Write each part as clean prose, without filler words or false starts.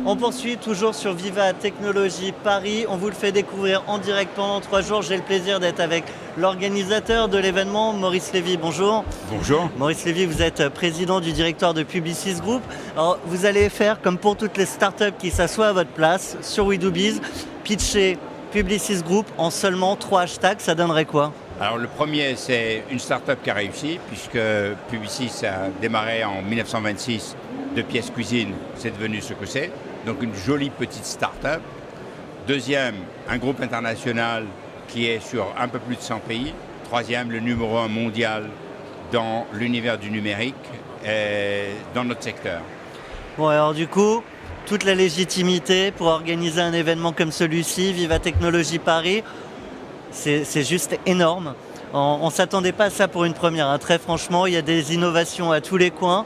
On poursuit toujours sur Viva Technologie Paris. On vous le fait découvrir en direct pendant 3 jours. J'ai le plaisir d'être avec l'organisateur de l'événement, Maurice Lévy. Bonjour. Bonjour. Maurice Lévy, vous êtes président du directoire de Publicis Group. Alors, vous allez faire, comme pour toutes les startups qui s'assoient à votre place, sur WeDoBiz, pitcher Publicis Group en seulement 3 hashtags. Ça donnerait quoi? Alors le premier, c'est une start-up qui a réussi, puisque Publicis a démarré en 1926 de pièces cuisine, c'est devenu ce que c'est. Donc une jolie petite start-up. Deuxième, un groupe international qui est sur un peu plus de 100 pays. Troisième, le numéro 1 mondial dans l'univers du numérique et dans notre secteur. Bon, alors du coup, toute la légitimité pour organiser un événement comme celui-ci, Viva Technologie Paris, c'est juste énorme. On ne s'attendait pas à ça pour une première, hein. Très franchement, il y a des innovations à tous les coins.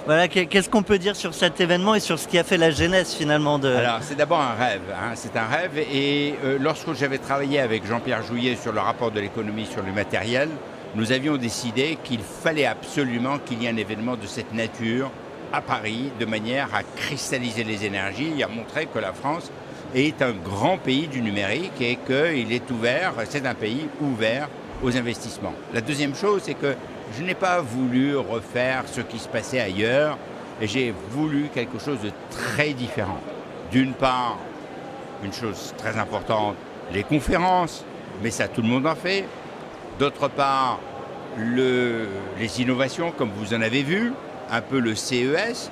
Voilà, qu'est-ce qu'on peut dire sur cet événement et sur ce qui a fait la genèse finalement de... Alors c'est d'abord un rêve, hein. C'est un rêve et lorsque j'avais travaillé avec Jean-Pierre Jouyet sur le rapport de l'économie sur le matériel, nous avions décidé qu'il fallait absolument qu'il y ait un événement de cette nature à Paris, de manière à cristalliser les énergies et à montrer que la France est un grand pays du numérique et qu'il est ouvert, c'est un pays ouvert aux investissements. La deuxième chose, c'est que je n'ai pas voulu refaire ce qui se passait ailleurs et j'ai voulu quelque chose de très différent. D'une part, une chose très importante, les conférences, mais ça tout le monde en fait. D'autre part, les innovations, comme vous en avez vu, un peu le CES.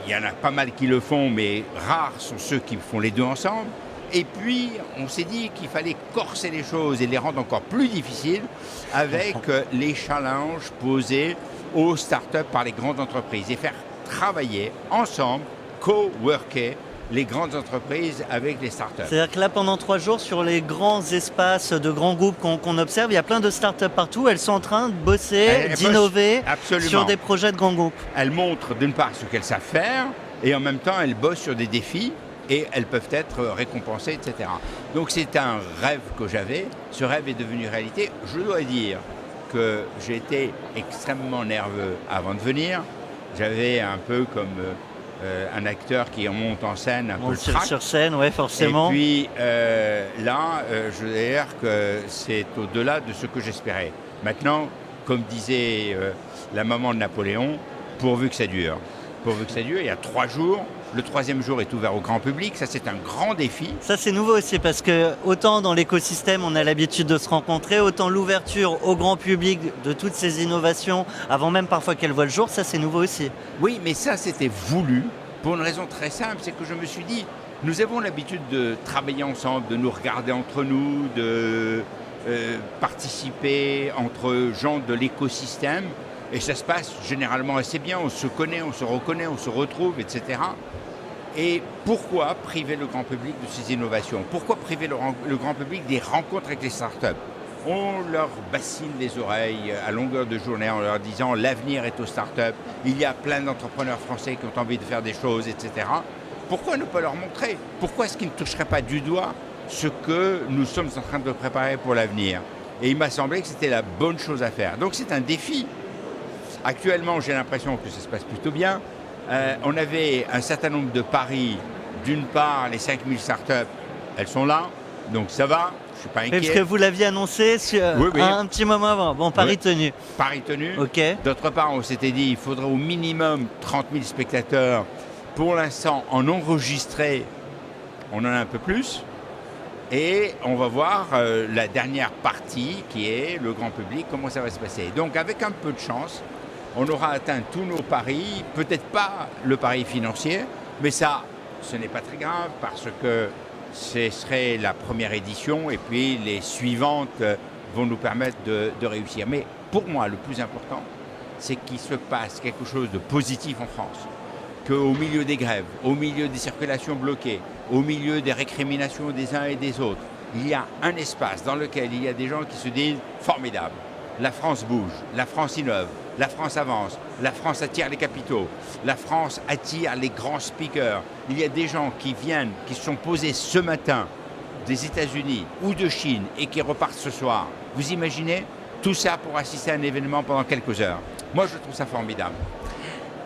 Il y en a pas mal qui le font, mais rares sont ceux qui font les deux ensemble. Et puis, on s'est dit qu'il fallait corser les choses et les rendre encore plus difficiles avec les challenges posés aux startups par les grandes entreprises et faire travailler ensemble, co-worker, les grandes entreprises avec les startups. C'est-à-dire que là, pendant 3 jours, sur les grands espaces de grands groupes qu'on observe, il y a plein de startups partout. Elles sont en train de bosser, d'innover sur des projets de grands groupes. Elles montrent d'une part ce qu'elles savent faire et en même temps, elles bossent sur des défis et elles peuvent être récompensées, etc. Donc c'est un rêve que j'avais. Ce rêve est devenu réalité. Je dois dire que j'ai été extrêmement nerveux avant de venir. J'avais un peu comme... un acteur qui monte en scène un peu le trac. Sur scène, ouais, forcément. Et puis là, je veux dire que c'est au-delà de ce que j'espérais. Maintenant, comme disait la maman de Napoléon, pourvu que ça dure. Pourvu que ça dure, il y a 3 jours. Le 3e jour est ouvert au grand public. Ça, c'est un grand défi. Ça, c'est nouveau aussi parce que autant dans l'écosystème, on a l'habitude de se rencontrer, autant l'ouverture au grand public de toutes ces innovations, avant même parfois qu'elles voient le jour, ça, c'est nouveau aussi. Oui, mais ça, c'était voulu pour une raison très simple. C'est que je me suis dit, nous avons l'habitude de travailler ensemble, de nous regarder entre nous, de participer entre gens de l'écosystème. Et ça se passe généralement assez bien. On se connaît, on se reconnaît, on se retrouve, etc. Et pourquoi priver le grand public de ces innovations? Pourquoi priver le grand public des rencontres avec les startups? On leur bassine les oreilles à longueur de journée en leur disant l'avenir est aux startups, il y a plein d'entrepreneurs français qui ont envie de faire des choses, etc. Pourquoi ne pas leur montrer? Pourquoi est-ce qu'ils ne toucheraient pas du doigt ce que nous sommes en train de préparer pour l'avenir? Et il m'a semblé que c'était la bonne chose à faire. Donc c'est un défi. Actuellement, j'ai l'impression que ça se passe plutôt bien. On avait un certain nombre de paris. D'une part, les 5000 startups, elles sont là, donc ça va, je ne suis pas inquiet. Parce que vous l'aviez annoncé oui. Un petit moment avant. Bon, pari tenu. Pari tenu. Ok. D'autre part, on s'était dit qu'il faudrait au minimum 30 000 spectateurs. Pour l'instant, en enregistré, on en a un peu plus. Et on va voir la dernière partie qui est le grand public, comment ça va se passer. Donc avec un peu de chance, on aura atteint tous nos paris, peut-être pas le pari financier, mais ça, ce n'est pas très grave parce que ce serait la première édition et puis les suivantes vont nous permettre de réussir. Mais pour moi, le plus important, c'est qu'il se passe quelque chose de positif en France. Qu'au milieu des grèves, au milieu des circulations bloquées, au milieu des récriminations des uns et des autres, il y a un espace dans lequel il y a des gens qui se disent « formidable ». La France bouge, la France innove, la France avance, la France attire les capitaux, la France attire les grands speakers. Il y a des gens qui viennent, qui se sont posés ce matin des États-Unis ou de Chine et qui repartent ce soir. Vous imaginez tout ça pour assister à un événement pendant quelques heures? Moi, je trouve ça formidable.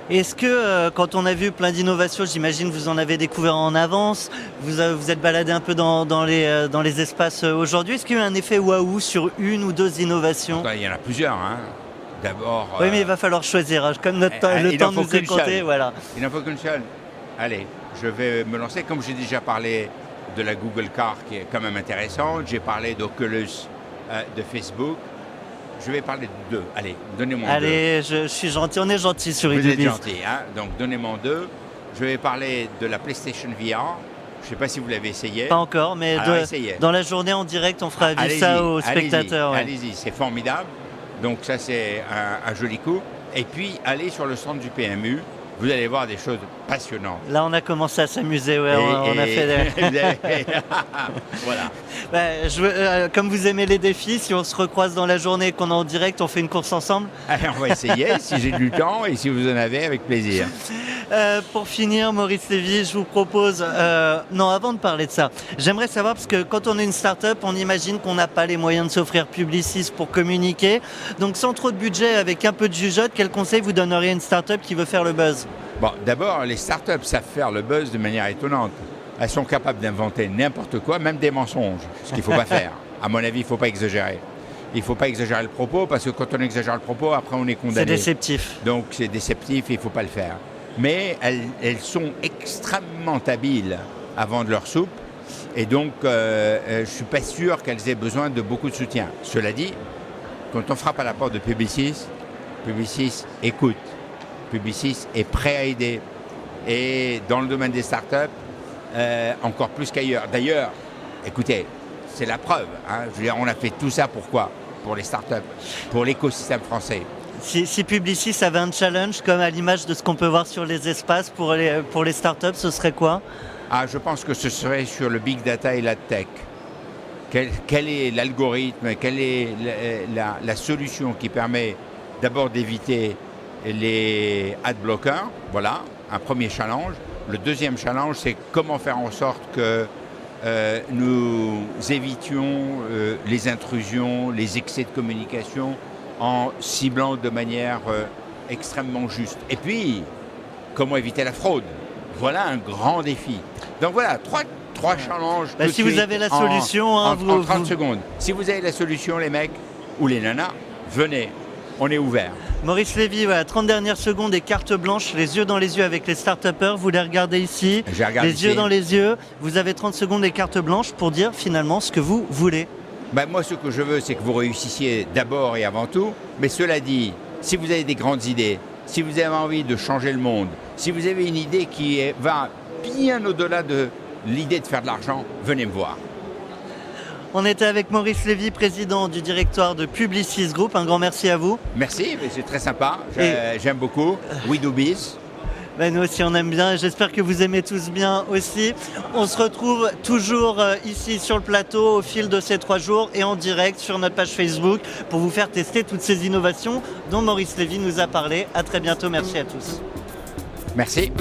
Est-ce que quand on a vu plein d'innovations, j'imagine que vous en avez découvert en avance, vous êtes baladé un peu dans les espaces aujourd'hui, est-ce qu'il y a eu un effet waouh sur une ou deux innovations? Il y en a plusieurs. Hein. D'abord... Oui, mais il va falloir choisir, hein. Comme le temps nous est compté. Voilà. Il n'en faut qu'une seule. Allez, je vais me lancer. Comme j'ai déjà parlé de la Google Car, qui est quand même intéressante, j'ai parlé d'Oculus de Facebook. Je vais parler de deux. Allez, donnez-moi deux. Allez, je suis gentil. On est gentil sur Vous êtes Edubiz. gentil, hein. Donc donnez-moi deux. Je vais parler de la PlayStation VR. Je ne sais pas si vous l'avez essayé. Pas encore, mais dans la journée en direct, on fera vivre ça aux spectateurs. Allez-y, c'est formidable. Donc ça, c'est un joli coup. Et puis, allez sur le stand du PMU. Vous allez voir des choses passionnantes. Là, on a commencé à s'amuser, ouais, on a fait Voilà. Comme vous aimez les défis, si on se recroise dans la journée et qu'on est en direct, on fait une course ensemble. Allez, on va essayer, si j'ai du temps et si vous en avez, avec plaisir. Pour finir, Maurice Lévy, je vous propose... non, avant de parler de ça, j'aimerais savoir, parce que quand on est une start-up, on imagine qu'on n'a pas les moyens de s'offrir Publicis pour communiquer. Donc sans trop de budget, avec un peu de jugeote, quel conseil vous donneriez à une start-up qui veut faire le buzz? Bon, d'abord, les startups savent faire le buzz de manière étonnante. Elles sont capables d'inventer n'importe quoi, même des mensonges, ce qu'il ne faut pas faire. À mon avis, il ne faut pas exagérer. Il ne faut pas exagérer le propos, parce que quand on exagère le propos, après on est condamné. C'est déceptif. Donc c'est déceptif et il ne faut pas le faire. Mais elles sont extrêmement habiles à vendre leur soupe. Et donc, je ne suis pas sûr qu'elles aient besoin de beaucoup de soutien. Cela dit, quand on frappe à la porte de Publicis, Publicis écoute. Publicis est prêt à aider. Et dans le domaine des startups, encore plus qu'ailleurs. D'ailleurs, écoutez, c'est la preuve. Hein. Je veux dire, on a fait tout ça pourquoi? Pour les startups, pour l'écosystème français. Si Publicis avait un challenge, comme à l'image de ce qu'on peut voir sur les espaces pour les startups, ce serait quoi? Je pense que ce serait sur le big data et la tech. Quel est l'algorithme, quelle est la solution qui permet d'abord d'éviter les ad blockers? Voilà, un premier challenge. Le deuxième challenge, c'est comment faire en sorte que nous évitions les intrusions, les excès de communication en ciblant de manière extrêmement juste. Et puis, comment éviter la fraude? Voilà un grand défi. Donc voilà, trois challenges. Si vous avez la solution, en 30 secondes. Si vous avez la solution, les mecs ou les nanas, venez, on est ouvert. Maurice Lévy, voilà, 30 dernières secondes et carte blanche, les yeux dans les yeux avec les start-upers. Vous les regardez ici, les yeux dans les yeux. Vous avez 30 secondes et carte blanche pour dire finalement ce que vous voulez. Moi, ce que je veux, c'est que vous réussissiez d'abord et avant tout. Mais cela dit, si vous avez des grandes idées, si vous avez envie de changer le monde, si vous avez une idée qui va bien au-delà de l'idée de faire de l'argent, venez me voir. On était avec Maurice Lévy, président du directoire de Publicis Group. Un grand merci à vous. Merci, c'est très sympa. J'aime beaucoup. We do biz. Nous aussi on aime bien et j'espère que vous aimez tous bien aussi. On se retrouve toujours ici sur le plateau au fil de ces 3 jours et en direct sur notre page Facebook pour vous faire tester toutes ces innovations dont Maurice Lévy nous a parlé. À très bientôt, merci à tous. Merci.